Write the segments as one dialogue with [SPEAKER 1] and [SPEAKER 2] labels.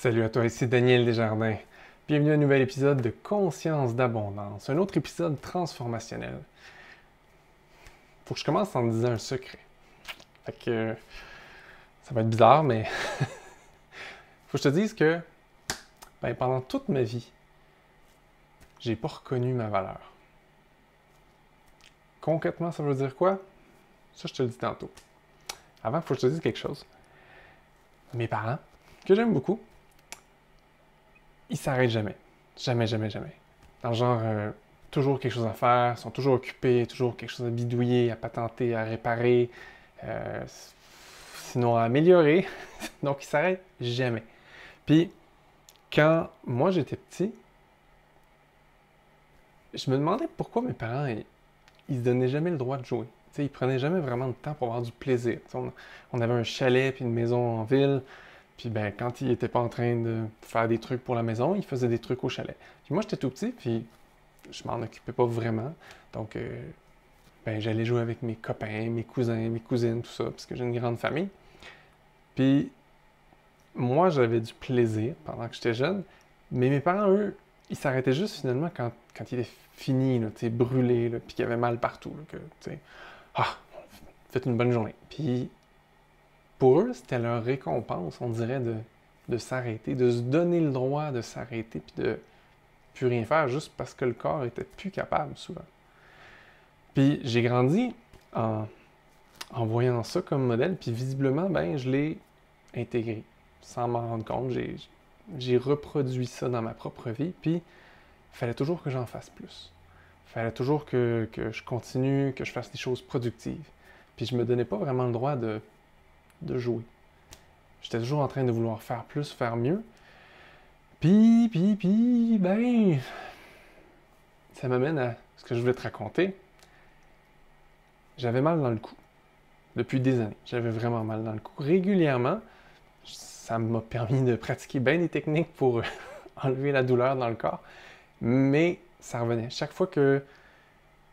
[SPEAKER 1] Salut à toi, ici Daniel Desjardins. Bienvenue à un nouvel épisode de Conscience d'abondance, un autre épisode transformationnel. Faut que je commence en te disant un secret. Fait que ça va être bizarre, mais faut que je te dise que pendant toute ma vie, j'ai pas reconnu ma valeur. Concrètement, ça veut dire quoi? Ça, je te le dis tantôt. Avant, il faut que je te dise quelque chose. Mes parents, que j'aime beaucoup, ils s'arrêtent jamais. Jamais, jamais, jamais. Dans le genre, toujours quelque chose à faire, sont toujours occupés, toujours quelque chose à bidouiller, à patenter, à réparer, euh, sinon à améliorer. Donc, ils s'arrêtent jamais. Puis, quand moi j'étais petit, je me demandais pourquoi mes parents, ils se donnaient jamais le droit de jouer. T'sais, ils prenaient jamais vraiment de temps pour avoir du plaisir. On avait un chalet puis une maison en ville. Puis quand ils n'étaient pas en train de faire des trucs pour la maison, ils faisaient des trucs au chalet. Puis moi, j'étais tout petit, puis je m'en occupais pas vraiment. Donc, j'allais jouer avec mes copains, mes cousins, mes cousines, tout ça, parce que j'ai une grande famille. Puis moi, j'avais du plaisir pendant que j'étais jeune, mais mes parents, eux, ils s'arrêtaient juste finalement quand il était fini, là, brûlé, là, puis qu'il y avait mal partout. Là, ah, faites une bonne journée. Puis pour eux, c'était leur récompense, on dirait, de s'arrêter, de se donner le droit de s'arrêter, puis de plus rien faire juste parce que le corps était plus capable, souvent. Puis j'ai grandi en, en voyant ça comme modèle, puis visiblement, je l'ai intégré, sans m'en rendre compte. J'ai reproduit ça dans ma propre vie, puis il fallait toujours que j'en fasse plus. Il fallait toujours que je continue, que je fasse des choses productives. Puis je me donnais pas vraiment le droit de jouer. J'étais toujours en train de vouloir faire plus, faire mieux. Puis, ça m'amène à ce que je voulais te raconter. J'avais mal dans le cou. Depuis des années. J'avais vraiment mal dans le cou. Régulièrement, ça m'a permis de pratiquer bien des techniques pour enlever la douleur dans le corps. Mais ça revenait. Chaque fois que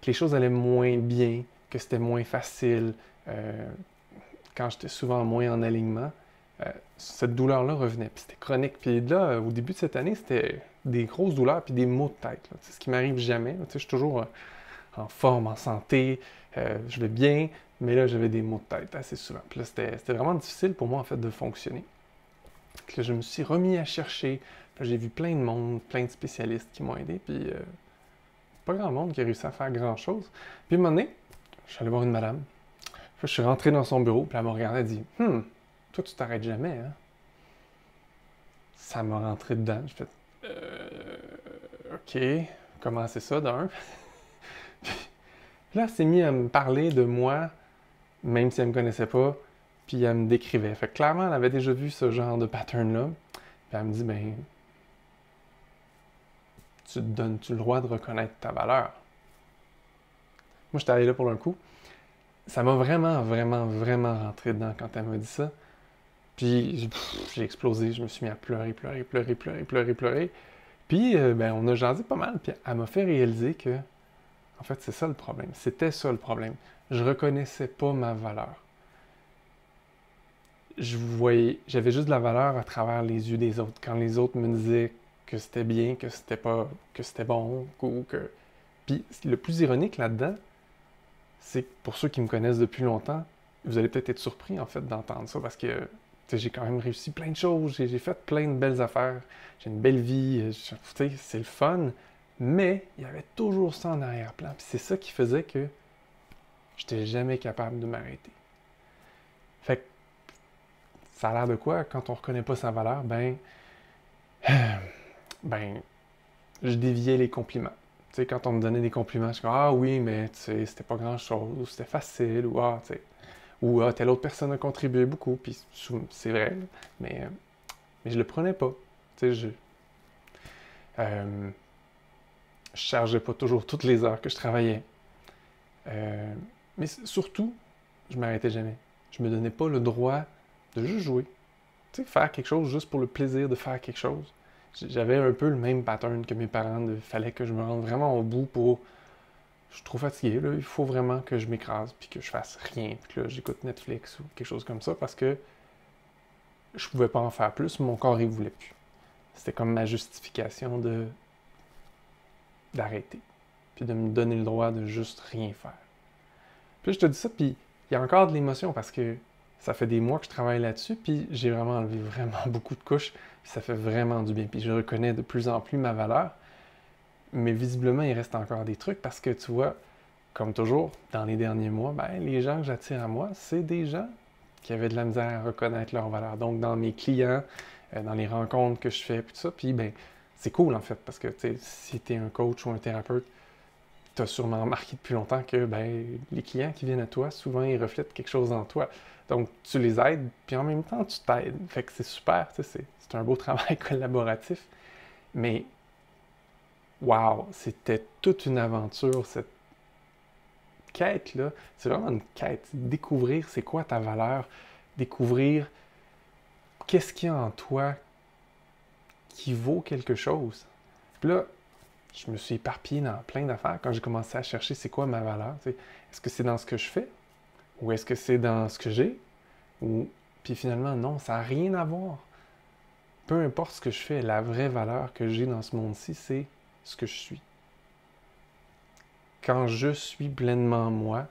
[SPEAKER 1] les choses allaient moins bien, que c'était moins facile, quand j'étais souvent moins en alignement, cette douleur-là revenait. Puis c'était chronique. Puis là, au début de cette année, c'était des grosses douleurs puis des maux de tête. Là. Ce qui m'arrive jamais. Je suis toujours en forme, en santé, je vais bien, mais là, j'avais des maux de tête assez souvent. Puis là, c'était vraiment difficile pour moi, en fait, de fonctionner. Puis là, je me suis remis à chercher. Puis là, j'ai vu plein de monde, plein de spécialistes qui m'ont aidé. Puis pas grand monde qui a réussi à faire grand-chose. Puis à un moment donné, je suis allé voir une madame. Puis là, je suis rentré dans son bureau, puis elle m'a regardé et dit « toi, tu t'arrêtes jamais, hein? » Ça m'a rentré dedans. J'ai fait OK, comment c'est ça, d'un? Puis là, elle s'est mise à me parler de moi, même si elle me connaissait pas, puis elle me décrivait. Fait que clairement, elle avait déjà vu ce genre de pattern-là. Puis elle me dit tu te donnes-tu le droit de reconnaître ta valeur? Moi, j'étais allé là pour un coup. Ça m'a vraiment, vraiment, vraiment rentré dedans quand elle m'a dit ça. Puis j'ai explosé, je me suis mis à pleurer. Puis on a jasé pas mal, puis elle m'a fait réaliser que, en fait, c'est ça le problème. C'était ça le problème. Je reconnaissais pas ma valeur. J'avais juste de la valeur à travers les yeux des autres. Quand les autres me disaient que c'était bien, que c'était bon, ou que... Puis le plus ironique là-dedans, c'est que pour ceux qui me connaissent depuis longtemps, vous allez peut-être être surpris, en fait, d'entendre ça, parce que j'ai quand même réussi plein de choses, j'ai fait plein de belles affaires, j'ai une belle vie, c'est le fun, mais il y avait toujours ça en arrière-plan. Puis c'est ça qui faisait que j'étais jamais capable de m'arrêter. Fait que ça a l'air de quoi? Quand on reconnaît pas sa valeur, je déviais les compliments. Tu sais, quand on me donnait des compliments, je suis comme ah oui, mais tu sais, c'était pas grand-chose, ou c'était facile, ou ah, tu sais. Ou ah, telle autre personne a contribué beaucoup, puis c'est vrai, là, mais je le prenais pas. Tu sais, je chargeais pas toujours toutes les heures que je travaillais. Mais surtout, je m'arrêtais jamais. Je me donnais pas le droit de juste jouer. Tu sais, faire quelque chose juste pour le plaisir de faire quelque chose. J'avais un peu le même pattern que mes parents. Il fallait que je me rende vraiment au bout pour... Je suis trop fatigué, là. Il faut vraiment que je m'écrase, puis que je fasse rien, puis que là, j'écoute Netflix ou quelque chose comme ça, parce que je pouvais pas en faire plus, mon corps, il voulait plus. c'était comme ma justification d'arrêter. Puis de me donner le droit de juste rien faire. Puis je te dis ça, puis il y a encore de l'émotion parce que ça fait des mois que je travaille là-dessus, puis j'ai vraiment enlevé vraiment beaucoup de couches, puis ça fait vraiment du bien. Puis je reconnais de plus en plus ma valeur, mais visiblement, il reste encore des trucs parce que tu vois, comme toujours, dans les derniers mois, ben, les gens que j'attire à moi, c'est des gens qui avaient de la misère à reconnaître leur valeur. Donc, dans mes clients, dans les rencontres que je fais, puis tout ça, puis ben, c'est cool en fait, parce que si tu es un coach ou un thérapeute, tu as sûrement remarqué depuis longtemps que ben, les clients qui viennent à toi, souvent, ils reflètent quelque chose en toi. Donc, tu les aides, puis en même temps, tu t'aides. Fait que c'est super, c'est un beau travail collaboratif. Mais, wow, c'était toute une aventure, cette quête-là. C'est vraiment une quête. Découvrir c'est quoi ta valeur, découvrir qu'est-ce qu'il y a en toi qui vaut quelque chose. Puis là, je me suis éparpillé dans plein d'affaires quand j'ai commencé à chercher c'est quoi ma valeur. Est-ce que c'est dans ce que je fais? Ou est-ce que c'est dans ce que j'ai? Ou... Puis finalement, non, ça n'a rien à voir. Peu importe ce que je fais, la vraie valeur que j'ai dans ce monde-ci, c'est ce que je suis. Quand je suis pleinement moi,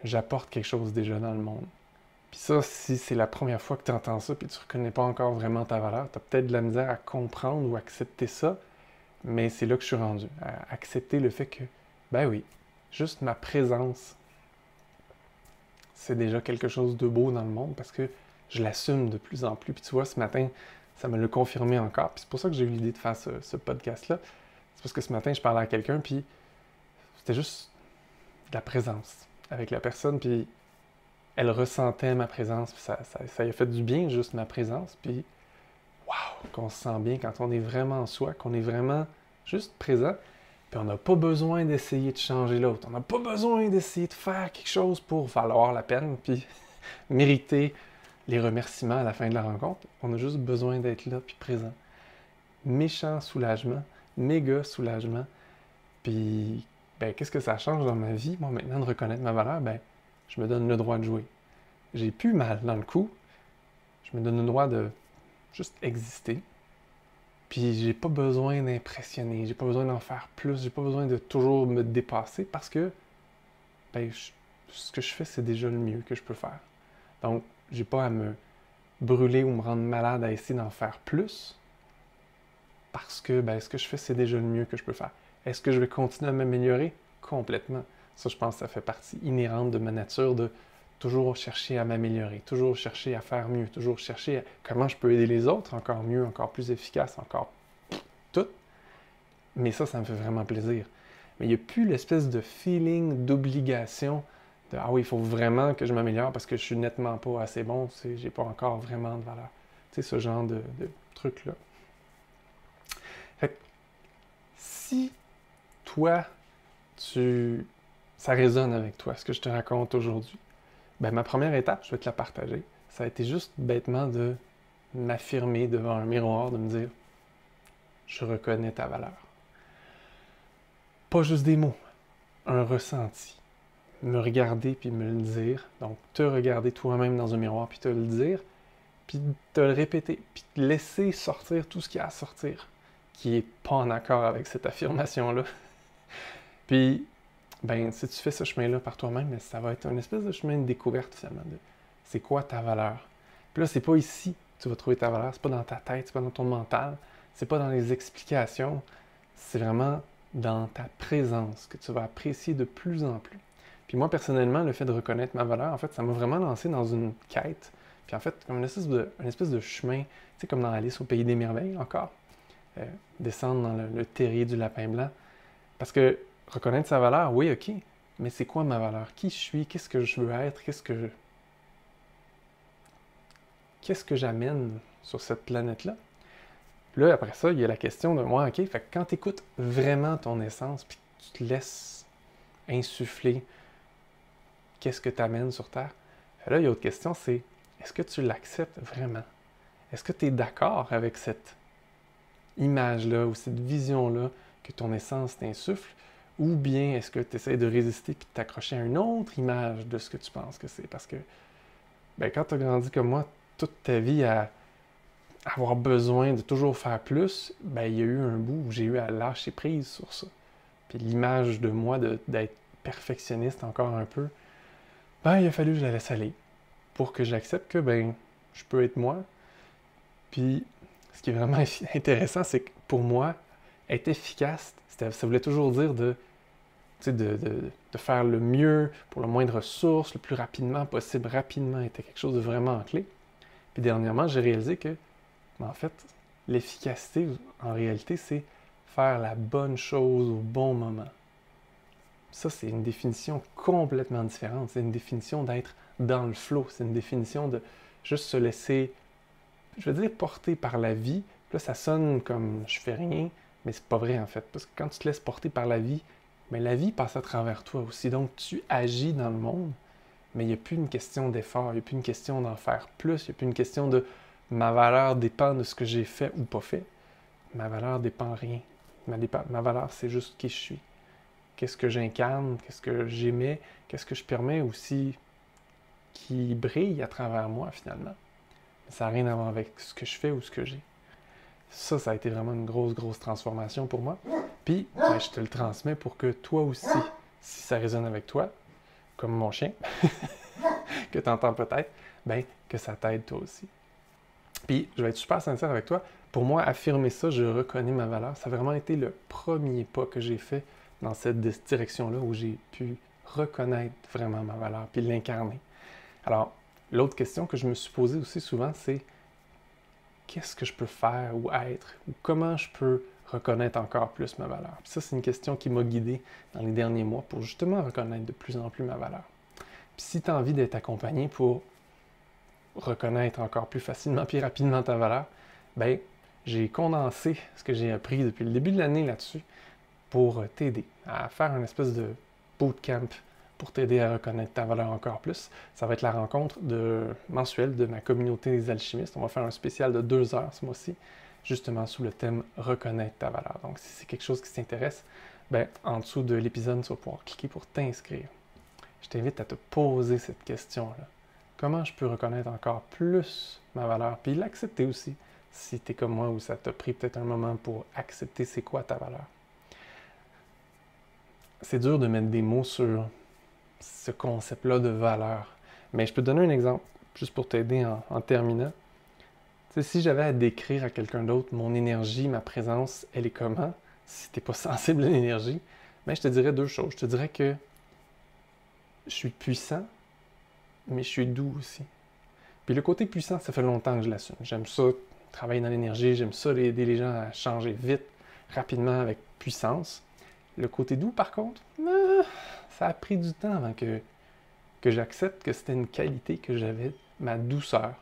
[SPEAKER 1] j'apporte quelque chose déjà dans le monde. Puis ça, si c'est la première fois que tu entends ça, puis tu ne reconnais pas encore vraiment ta valeur, tu as peut-être de la misère à comprendre ou accepter ça, mais c'est là que je suis rendu, à accepter le fait que, ben oui, juste ma présence, c'est déjà quelque chose de beau dans le monde parce que je l'assume de plus en plus. Puis tu vois, ce matin, ça me l'a confirmé encore. Puis c'est pour ça que j'ai eu l'idée de faire ce podcast-là. C'est parce que ce matin, je parlais à quelqu'un, puis c'était juste de la présence avec la personne, puis elle ressentait ma présence, puis ça lui a fait du bien, juste ma présence, puis waouh, qu'on se sent bien quand on est vraiment en soi, qu'on est vraiment juste présent, puis on n'a pas besoin d'essayer de changer l'autre, on n'a pas besoin d'essayer de faire quelque chose pour valoir la peine, puis mériter les remerciements à la fin de la rencontre, on a juste besoin d'être là, puis présent. Méchant soulagement, méga soulagement, puis ben, qu'est-ce que ça change dans ma vie, moi, maintenant, de reconnaître ma valeur? Ben, je me donne le droit de jouer. J'ai plus mal dans le cou, je me donne le droit de juste exister. Puis j'ai pas besoin d'impressionner, j'ai pas besoin d'en faire plus, j'ai pas besoin de toujours me dépasser parce que ben, ce que je fais, c'est déjà le mieux que je peux faire. Donc, j'ai pas à me brûler ou me rendre malade à essayer d'en faire plus parce que ben, ce que je fais, c'est déjà le mieux que je peux faire. Est-ce que je vais continuer à m'améliorer? Complètement. Ça, je pense que ça fait partie inhérente de ma nature de toujours chercher à m'améliorer, toujours chercher à faire mieux, toujours chercher à comment je peux aider les autres encore mieux, encore plus efficace, encore tout. Mais ça me fait vraiment plaisir. Mais il n'y a plus l'espèce de feeling d'obligation de ah oui, il faut vraiment que je m'améliore parce que je suis nettement pas assez bon, j'ai pas encore vraiment de valeur. Tu sais, ce genre de truc-là. Fait que si toi, ça résonne avec toi, ce que je te raconte aujourd'hui, ben, ma première étape, je vais te la partager. Ça a été juste bêtement de m'affirmer devant un miroir, de me dire « Je reconnais ta valeur ». Pas juste des mots, un ressenti. Me regarder puis me le dire. Donc, te regarder toi-même dans un miroir puis te le dire, puis te le répéter, puis te laisser sortir tout ce qu'il y a à sortir, qui n'est pas en accord avec cette affirmation-là. Puis, ben, si tu fais ce chemin-là par toi-même, ça va être une espèce de chemin de découverte, finalement, de c'est quoi ta valeur. Puis là, c'est pas ici que tu vas trouver ta valeur, c'est pas dans ta tête, c'est pas dans ton mental, c'est pas dans les explications, c'est vraiment dans ta présence que tu vas apprécier de plus en plus. Puis moi, personnellement, le fait de reconnaître ma valeur, en fait, ça m'a vraiment lancé dans une quête, puis en fait, comme une espèce de chemin, tu sais, comme dans Alice au Pays des Merveilles, encore, descendre dans le terrier du lapin blanc, parce que reconnaître sa valeur, oui, ok, mais c'est quoi ma valeur? Qui je suis? Qu'est-ce que je veux être? Qu'est-ce que j'amène sur cette planète-là? Puis là, après ça, il y a la question de moi, ok, fait que quand tu écoutes vraiment ton essence, puis tu te laisses insuffler qu'est-ce que tu amènes sur Terre, là, il y a autre question, c'est est-ce que tu l'acceptes vraiment? Est-ce que tu es d'accord avec cette image-là ou cette vision-là que ton essence t'insuffle? Ou bien est-ce que tu essaies de résister et de t'accrocher à une autre image de ce que tu penses que c'est? Parce que ben, quand tu as grandi comme moi, toute ta vie à avoir besoin de toujours faire plus, ben, il y a eu un bout où j'ai eu à lâcher prise sur ça. Puis l'image de moi d'être perfectionniste encore un peu, ben, il a fallu que je la laisse aller pour que j'accepte que ben, je peux être moi. Puis ce qui est vraiment intéressant, c'est que pour moi, être efficace, ça voulait toujours dire de faire le mieux pour le moins de ressources, le plus rapidement possible. Rapidement était quelque chose de vraiment clé. Puis dernièrement, j'ai réalisé que, en fait, l'efficacité, en réalité, c'est faire la bonne chose au bon moment. Ça, c'est une définition complètement différente. C'est une définition d'être dans le flow. C'est une définition de juste se laisser, je veux dire, porter par la vie. Là, ça sonne comme je fais rien, mais c'est pas vrai en fait. Parce que quand tu te laisses porter par la vie, mais la vie passe à travers toi aussi. Donc, tu agis dans le monde, mais il n'y a plus une question d'effort, il n'y a plus une question d'en faire plus, il n'y a plus une question de ma valeur dépend de ce que j'ai fait ou pas fait. Ma valeur dépend rien. Ma valeur, c'est juste qui je suis. Qu'est-ce que j'incarne, qu'est-ce que j'émets, qu'est-ce que je permets aussi qui brille à travers moi finalement. Mais ça n'a rien à voir avec ce que je fais ou ce que j'ai. Ça a été vraiment une grosse transformation pour moi. Puis, ben, je te le transmets pour que toi aussi, si ça résonne avec toi, comme mon chien, que tu entends peut-être, ben, que ça t'aide toi aussi. Puis, je vais être super sincère avec toi. Pour moi, affirmer ça, je reconnais ma valeur. Ça a vraiment été le premier pas que j'ai fait dans cette direction-là où j'ai pu reconnaître vraiment ma valeur puis l'incarner. Alors, l'autre question que je me suis posée aussi souvent, c'est qu'est-ce que je peux faire ou être ou comment je peux reconnaître encore plus ma valeur. Puis ça, c'est une question qui m'a guidé dans les derniers mois pour justement reconnaître de plus en plus ma valeur. Puis si tu as envie d'être accompagné pour reconnaître encore plus facilement puis rapidement ta valeur, ben j'ai condensé ce que j'ai appris depuis le début de l'année là-dessus pour t'aider à faire une espèce de bootcamp pour t'aider à reconnaître ta valeur encore plus. Ça va être la rencontre mensuelle de ma communauté des alchimistes. On va faire un spécial de 2 heures ce mois-ci, justement sous le thème reconnaître ta valeur. Donc si c'est quelque chose qui t'intéresse, ben, en dessous de l'épisode, tu vas pouvoir cliquer pour t'inscrire. Je t'invite à te poser cette question-là. Comment je peux reconnaître encore plus ma valeur? Puis l'accepter aussi, si tu es comme moi ou ça t'a pris peut-être un moment pour accepter c'est quoi ta valeur. C'est dur de mettre des mots sur ce concept-là de valeur. Mais je peux te donner un exemple, juste pour t'aider en terminant. Tu sais, si j'avais à décrire à quelqu'un d'autre mon énergie, ma présence, elle est comment, si tu n'es pas sensible à l'énergie, ben, je te dirais 2 choses. Je te dirais que je suis puissant, mais je suis doux aussi. Puis le côté puissant, ça fait longtemps que je l'assume. J'aime ça, travailler dans l'énergie, j'aime ça aider les gens à changer vite, rapidement, avec puissance. Le côté doux, par contre, ça a pris du temps avant que j'accepte que c'était une qualité que j'avais, ma douceur.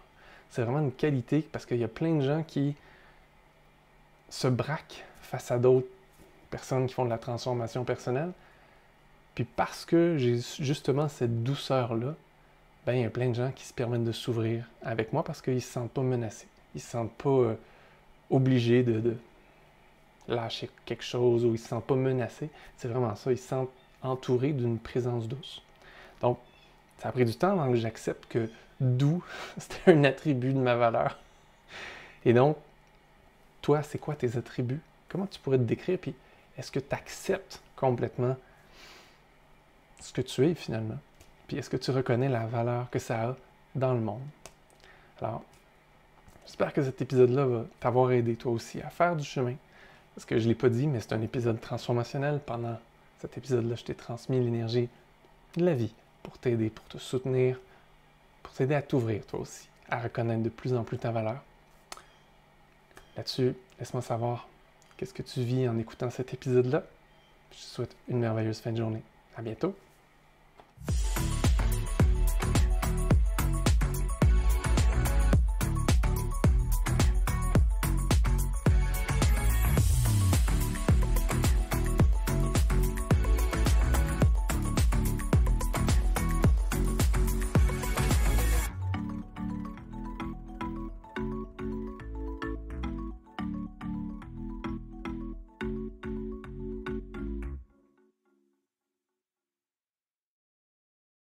[SPEAKER 1] C'est vraiment une qualité parce qu'il y a plein de gens qui se braquent face à d'autres personnes qui font de la transformation personnelle. Puis parce que j'ai justement cette douceur-là, ben, il y a plein de gens qui se permettent de s'ouvrir avec moi parce qu'ils ne se sentent pas menacés. Ils ne se sentent pas obligés de lâcher quelque chose ou ils ne se sentent pas menacés. C'est vraiment ça. Ils se sentent entourés d'une présence douce. Donc, ça a pris du temps avant que j'accepte que doux, c'était un attribut de ma valeur. Et donc, toi, c'est quoi tes attributs? Comment tu pourrais te décrire? Puis, est-ce que tu acceptes complètement ce que tu es finalement? Puis, est-ce que tu reconnais la valeur que ça a dans le monde? Alors, j'espère que cet épisode-là va t'avoir aidé toi aussi à faire du chemin. Parce que je ne l'ai pas dit, mais c'est un épisode transformationnel. Pendant cet épisode-là, je t'ai transmis l'énergie de la vie pour t'aider, pour te soutenir, pour t'aider à t'ouvrir toi aussi, à reconnaître de plus en plus ta valeur. Là-dessus, laisse-moi savoir qu'est-ce que tu vis en écoutant cet épisode-là. Je te souhaite une merveilleuse fin de journée. À bientôt!